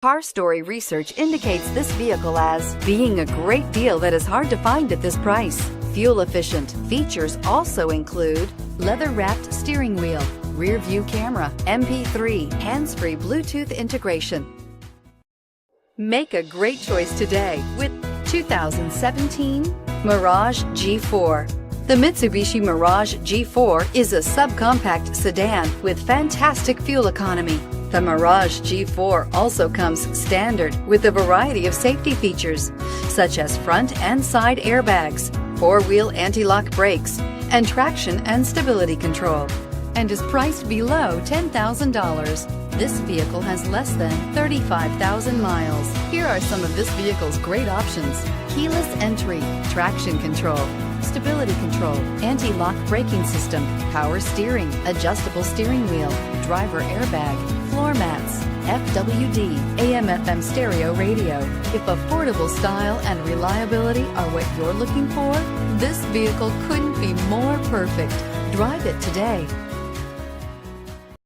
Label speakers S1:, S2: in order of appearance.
S1: Car Story research indicates this vehicle as being a great deal that is hard to find at this price. Fuel efficient. Features also include leather-wrapped steering wheel, rear view camera, MP3, hands-free Bluetooth integration. Make a great choice today with 2017 Mirage G4. The Mitsubishi Mirage G4 is a subcompact sedan with fantastic fuel economy. The Mirage G4 also comes standard with a variety of safety features, such as front and side airbags, four-wheel anti-lock brakes, and traction and stability control, and is priced below $10,000. This vehicle has less than 35,000 miles. Here are some of this vehicle's great options: keyless entry, traction control, stability control, anti-lock braking system, power steering, adjustable steering wheel, driver airbag, floor mats, FWD, AM/FM stereo radio. If affordable style and reliability are what you're looking for, this vehicle couldn't be more perfect. Drive it today.